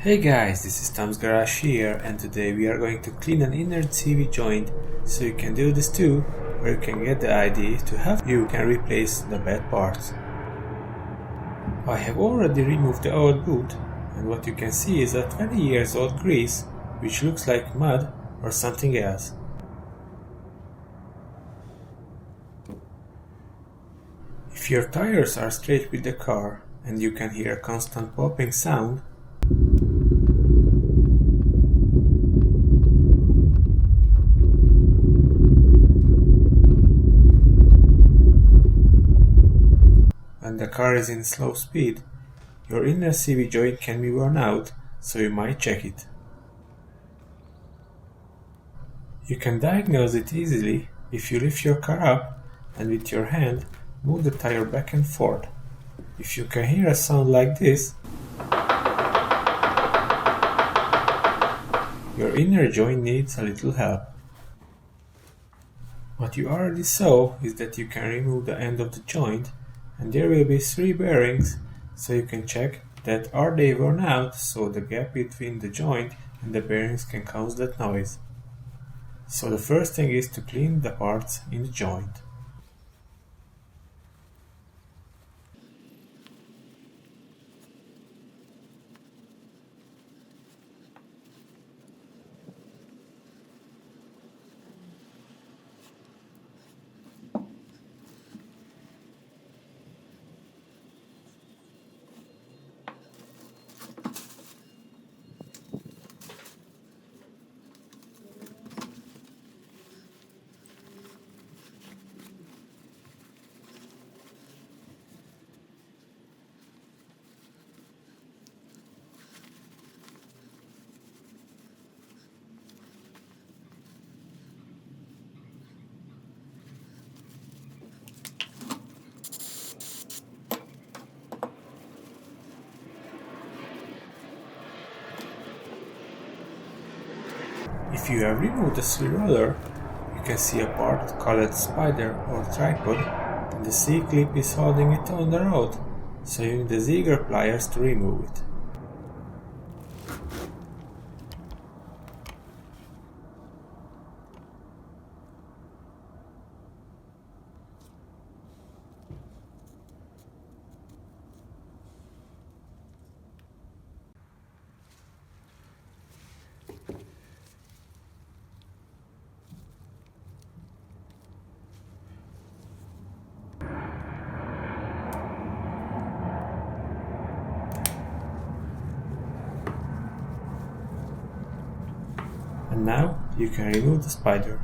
Hey guys, this is Tom's Garage here, and today we are going to clean an inner CV joint, so you can do this too, or you can get the idea to have you can replace the bad parts. I have already removed the old boot, and what you can see is a 20 years old grease, which looks like mud or something else. If your tires are straight with the car, and you can hear a constant popping sound, when the car is in slow speed, your inner CV joint can be worn out, so you might check it. You can diagnose it easily if you lift your car up and with your hand move the tire back and forth. If you can hear a sound like this, your inner joint needs a little help. What you already saw is that you can remove the end of the joint, and there will be 3 bearings, so you can check that are they worn out, so the gap between the joint and the bearings can cause that noise. So the first thing is to clean the parts in the joint. If you have removed the C-roller, you can see a part called spider or tripod, and the C-clip is holding it on the rod, so you need the Ziegler pliers to remove it. And now you can remove the spider.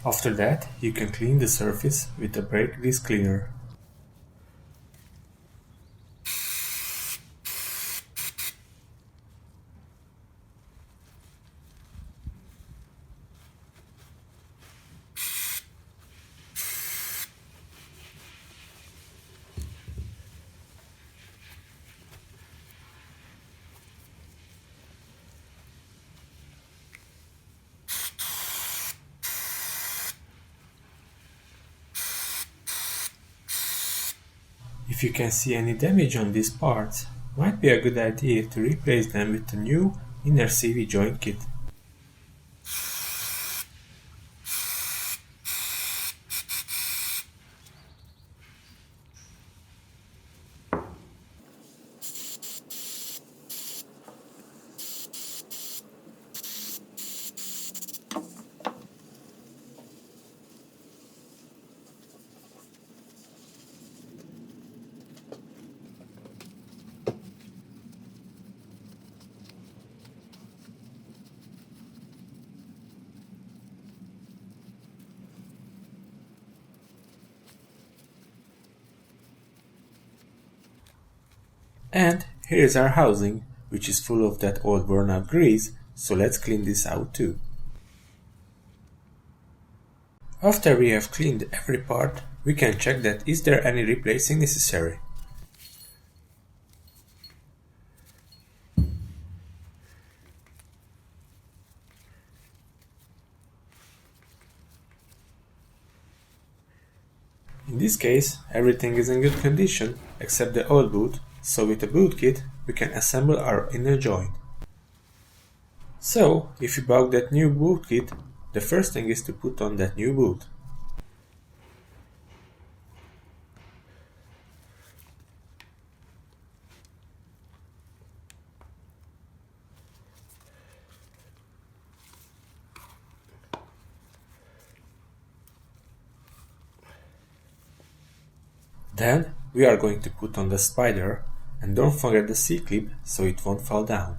After that, you can clean the surface with a brake grease cleaner. If you can see any damage on these parts, might be a good idea to replace them with a new inner CV joint kit. And here is our housing, which is full of that old worn out grease, so let's clean this out too. After we have cleaned every part, we can check that is there any replacing necessary. In this case, everything is in good condition except the old boot, so with a boot kit we can assemble our inner joint. So, if you bought that new boot kit, the first thing is to put on that new boot. Then we are going to put on the spider, and don't forget the C-clip so it won't fall down.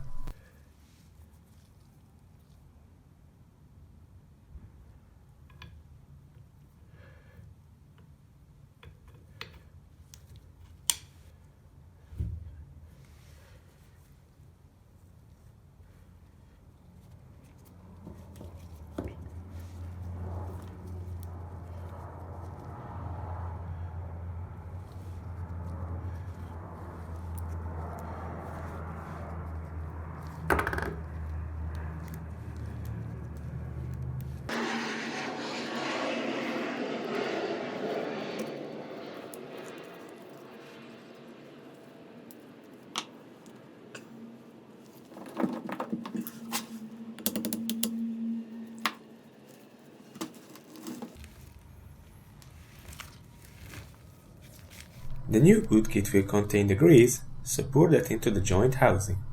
The new boot kit will contain the grease, so pour that into the joint housing.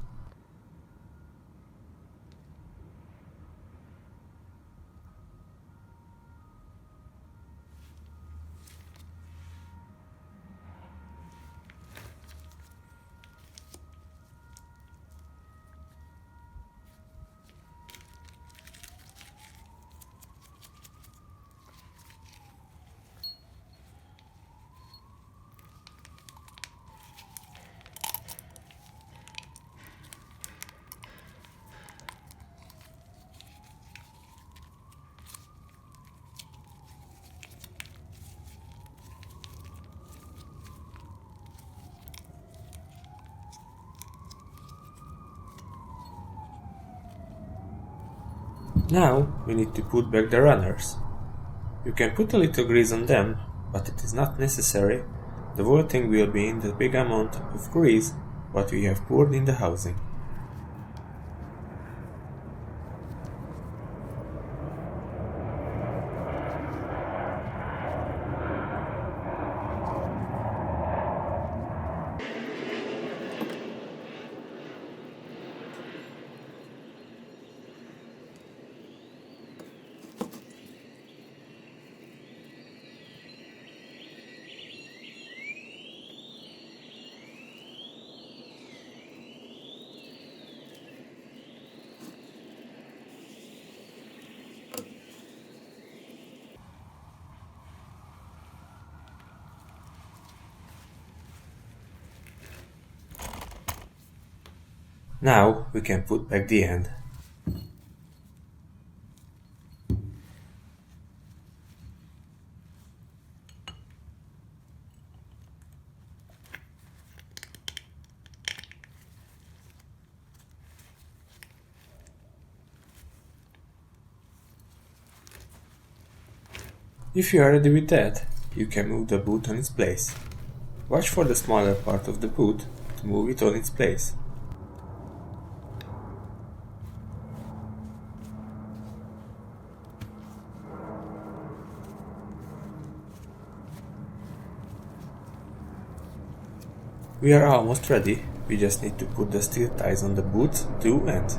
Now we need to put back the runners. You can put a little grease on them, but it is not necessary. The whole thing will be in the big amount of grease what we have poured in the housing. Now we can put back the end. If you are ready with that, you can move the boot on its place. Watch for the smaller part of the boot to move it on its place. We are almost ready, we just need to put the steel ties on the boot's two ends.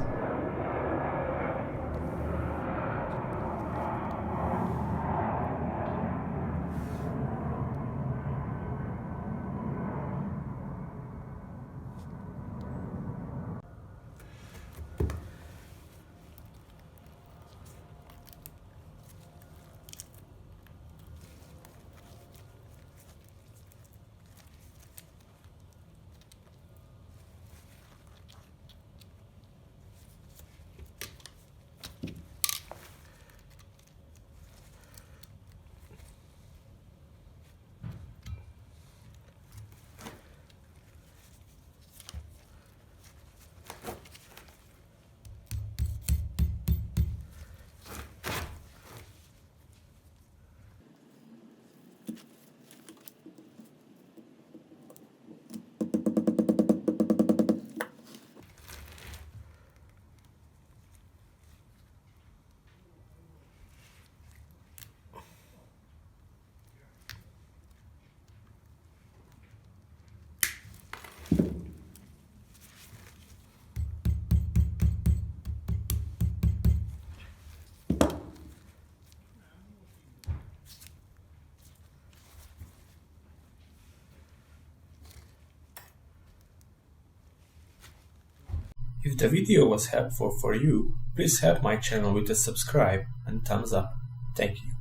If the video was helpful for you, please help my channel with a subscribe and thumbs up. Thank you.